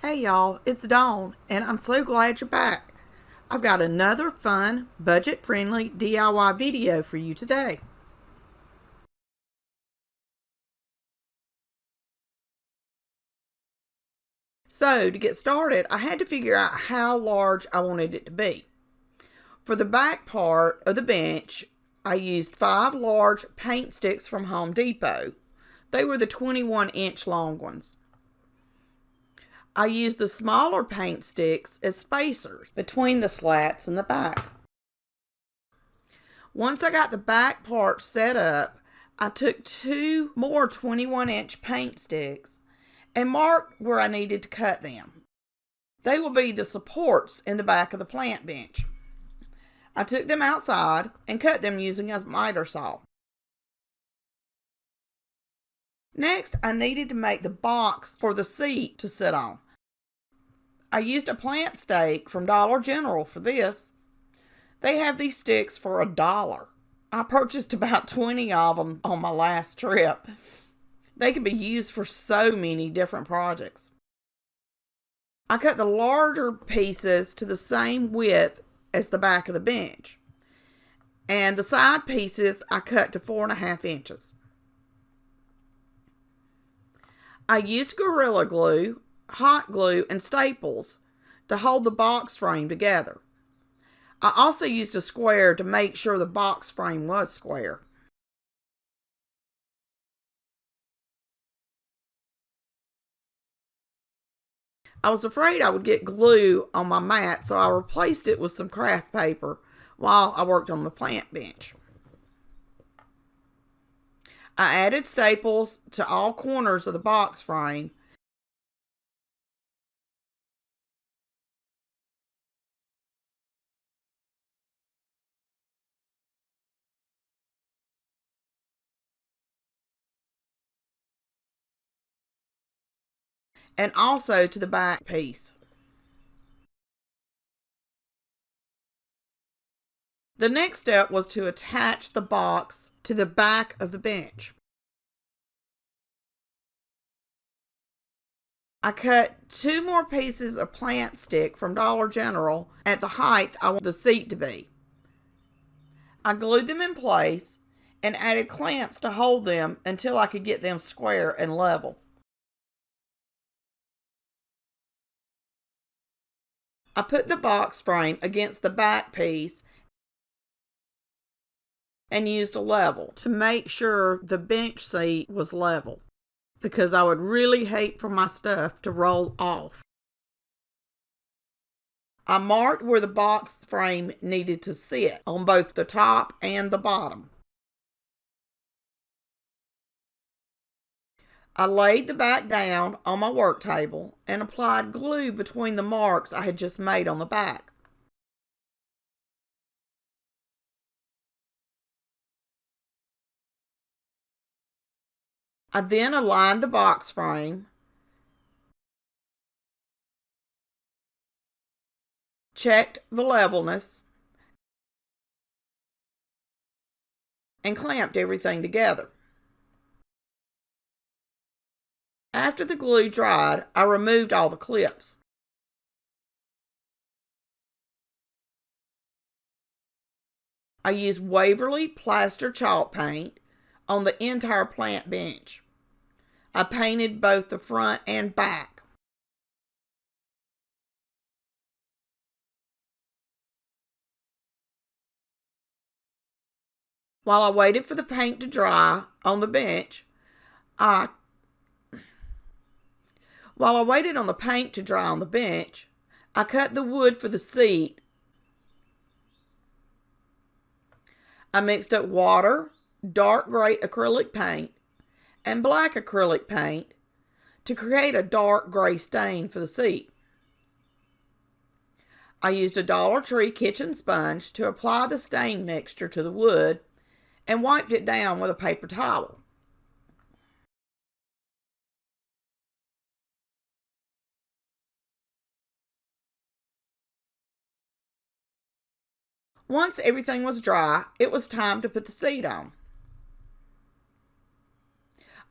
Hey y'all, it's Dawn, and I'm so glad you're back. I've got another fun, budget-friendly DIY video for you today. So, to get started, I had to figure out how large I wanted it to be. For the back part of the bench, I used 5 large paint sticks from Home Depot. They were the 21-inch long ones. I used the smaller paint sticks as spacers between the slats and the back. Once I got the back part set up, I took 2 more 21-inch paint sticks and marked where I needed to cut them. They will be the supports in the back of the plant bench. I took them outside and cut them using a miter saw. Next, I needed to make the box for the seat to sit on. I used a plant stake from Dollar General for this. They have these sticks for $1. I purchased about 20 of them on my last trip. They can be used for so many different projects. I cut the larger pieces to the same width as the back of the bench, and the side pieces I cut to 4.5 inches. I used Gorilla Glue, hot glue, and staples to hold the box frame together. I also used a square to make sure the box frame was square. I was afraid I would get glue on my mat, so I replaced it with some craft paper while I worked on the plant bench. I added staples to all corners of the box frame and also to the back piece. The next step was to attach the box to the back of the bench. I cut 2 more pieces of plant stick from Dollar General at the height I want the seat to be. I glued them in place and added clamps to hold them until I could get them square and level. I put the box frame against the back piece and used a level to make sure the bench seat was level, because I would really hate for my stuff to roll off. I marked where the box frame needed to sit on both the top and the bottom. I laid the back down on my work table and applied glue between the marks I had just made on the back. I then aligned the box frame, checked the levelness, and clamped everything together. After the glue dried, I removed all the clips. I used Waverly plaster chalk paint on the entire plant bench. I painted both the front and back. While I waited for the paint to dry on the bench, I cut the wood for the seat. I mixed up water, dark gray acrylic paint, and black acrylic paint to create a dark gray stain for the seat. I used a Dollar Tree kitchen sponge to apply the stain mixture to the wood and wiped it down with a paper towel. Once everything was dry, it was time to put the seat on.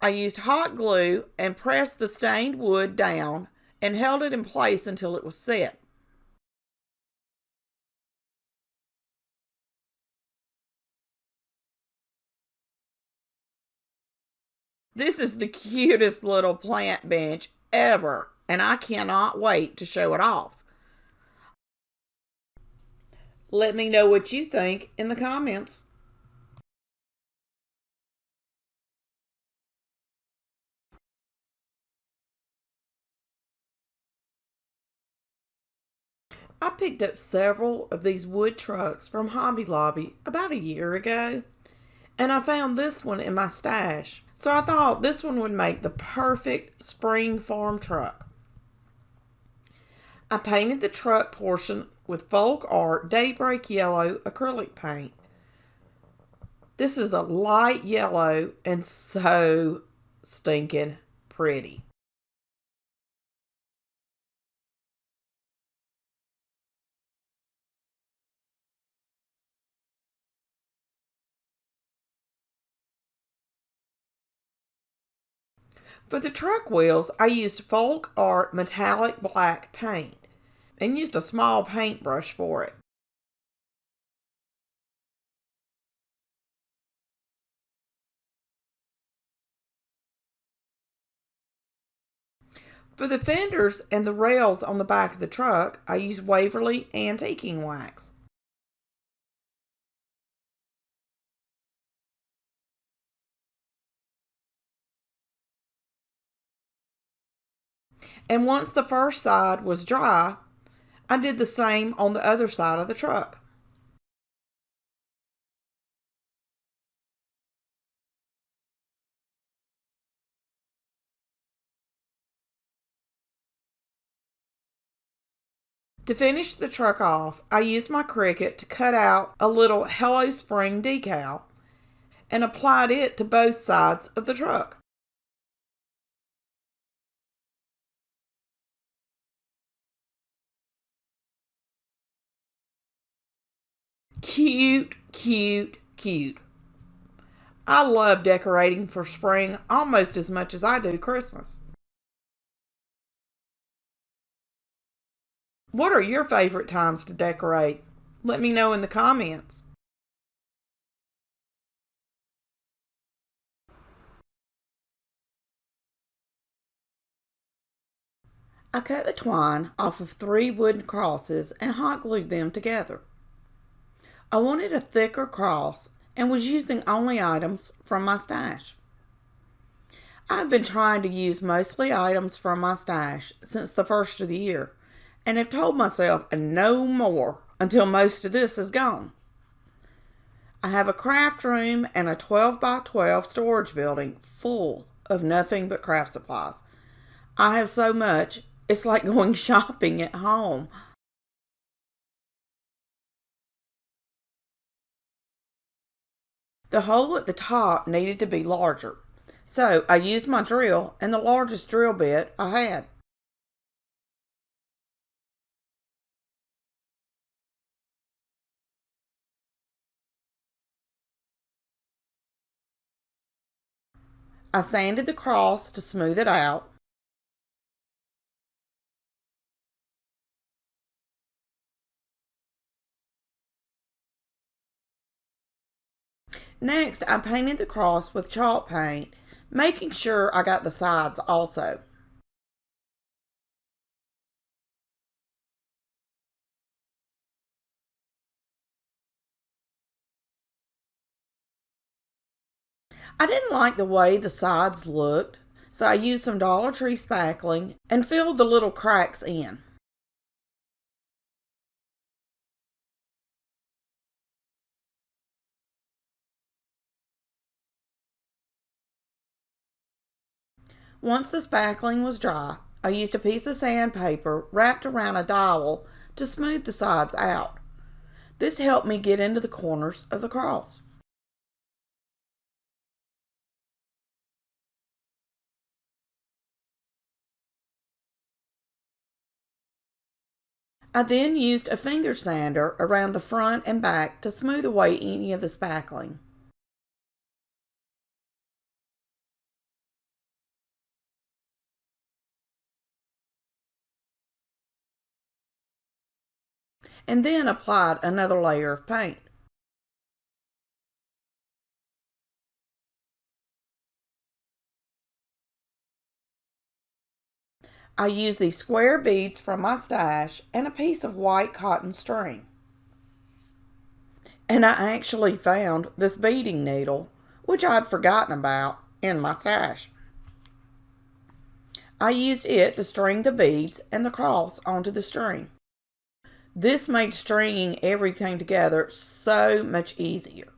I used hot glue and pressed the stained wood down and held it in place until it was set. This is the cutest little plant bench ever, and I cannot wait to show it off. Let me know what you think in the comments. I picked up several of these wood trucks from Hobby Lobby about a year ago, and I found this one in my stash. So I thought this one would make the perfect spring farm truck. I painted the truck portion with folk art daybreak yellow acrylic paint. This is a light yellow and so stinking pretty. For the truck wheels, I used folk art metallic black paint and used a small paintbrush for it. For the fenders and the rails on the back of the truck, I used Waverly antiquing wax. And once the first side was dry, I did the same on the other side of the truck. To finish the truck off, I used my Cricut to cut out a little Hello Spring decal and applied it to both sides of the truck. Cute, cute, cute. I love decorating for spring almost as much as I do Christmas. What are your favorite times to decorate? Let me know in the comments. I cut the twine off of 3 wooden crosses and hot glued them together. I wanted a thicker cross and was using only items from my stash. I've been trying to use mostly items from my stash since the first of the year and have told myself no more until most of this is gone. I have a craft room and a 12 by 12 storage building full of nothing but craft supplies. I have so much, it's like going shopping at home. The hole at the top needed to be larger, so I used my drill and the largest drill bit I had. I sanded the cross to smooth it out. Next, I painted the cross with chalk paint, making sure I got the sides also. I didn't like the way the sides looked, so I used some Dollar Tree spackling and filled the little cracks in. Once the spackling was dry, I used a piece of sandpaper wrapped around a dowel to smooth the sides out. This helped me get into the corners of the cross. I then used a finger sander around the front and back to smooth away any of the spackling. and then applied another layer of paint. I used these square beads from my stash and a piece of white cotton string. And I actually found this beading needle, which I'd forgotten about, in my stash. I used it to string the beads and the cross onto the string. This made stringing everything together so much easier.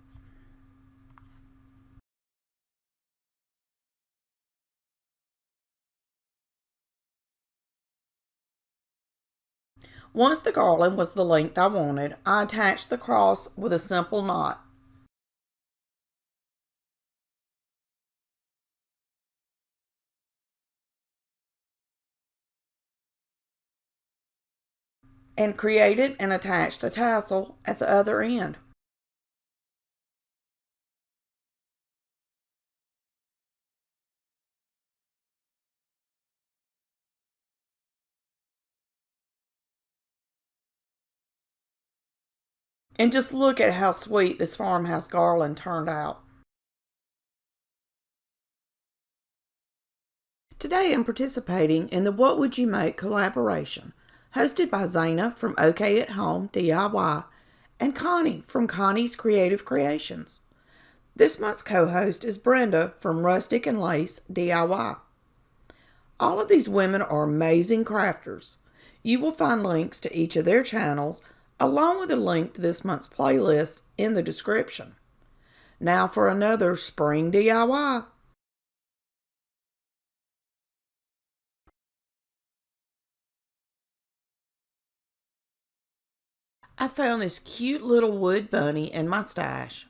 Once the garland was the length I wanted, I attached the cross with a simple knot. And created and attached a tassel at the other end. And just look at how sweet this farmhouse garland turned out. Today I'm participating in the What Would You Make collaboration, hosted by Zaina from OK at Home DIY and Connie from Connie's Creative Creations. This month's co-host is Brenda from Rustic and Lace DIY. All of these women are amazing crafters. You will find links to each of their channels along with a link to this month's playlist in the description. Now for another spring DIY. I found this cute little wood bunny in my stash.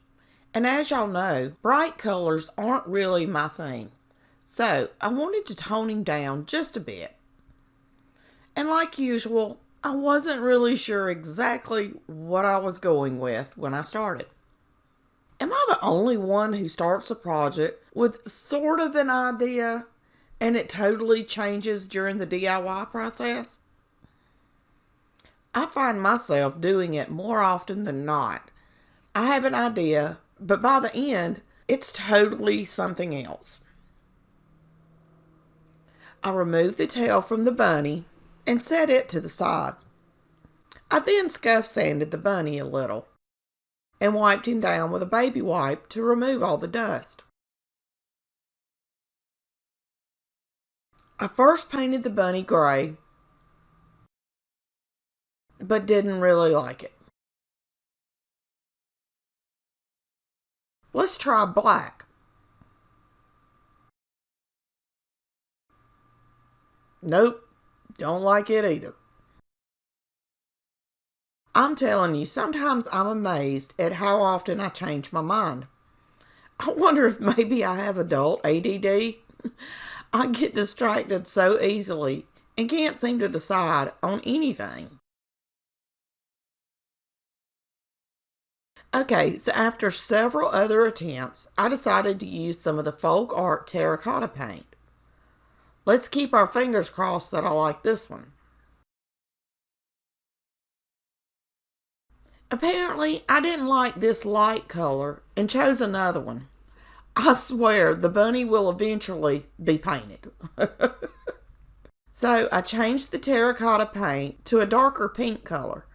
And as y'all know, bright colors aren't really my thing. So I wanted to tone him down just a bit. And like usual, I wasn't really sure exactly what I was going with when I started. Am I the only one who starts a project with sort of an idea and it totally changes during the DIY process? I find myself doing it more often than not. I have an idea, but by the end, it's totally something else. I removed the tail from the bunny and set it to the side. I then scuff sanded the bunny a little and wiped him down with a baby wipe to remove all the dust. I first painted the bunny gray, but didn't really like it. Let's try black. Nope, don't like it either. I'm telling you, sometimes I'm amazed at how often I change my mind. I wonder if maybe I have adult ADD. I get distracted so easily and can't seem to decide on anything. Okay, so after several other attempts, I decided to use some of the folk art terracotta paint. Let's keep our fingers crossed that I like this one. Apparently, I didn't like this light color and chose another one. I swear the bunny will eventually be painted. So I changed the terracotta paint to a darker pink color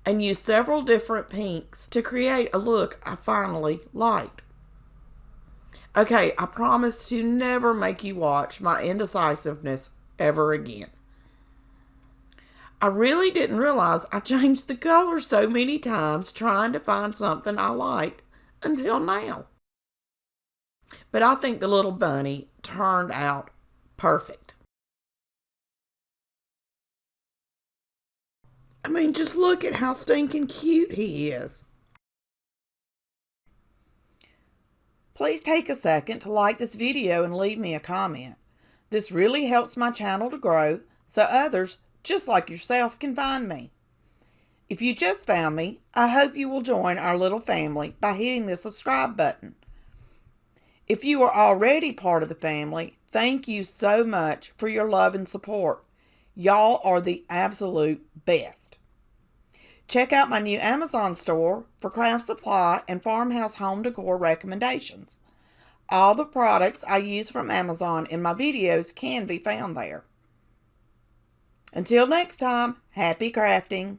and used several different pinks to create a look I finally liked. Okay, I promise to never make you watch my indecisiveness ever again. I really didn't realize I changed the color so many times trying to find something I liked until now. But I think the little bunny turned out perfect. I mean, just look at how stinking cute he is. Please take a second to like this video and leave me a comment. This really helps my channel to grow so others just like yourself can find me. If you just found me, I hope you will join our little family by hitting the subscribe button. If you are already part of the family, thank you so much for your love and support. Y'all are the absolute best. Check out my new Amazon store for craft supply and farmhouse home decor recommendations. All the products I use from Amazon in my videos can be found there. Until next time, happy crafting!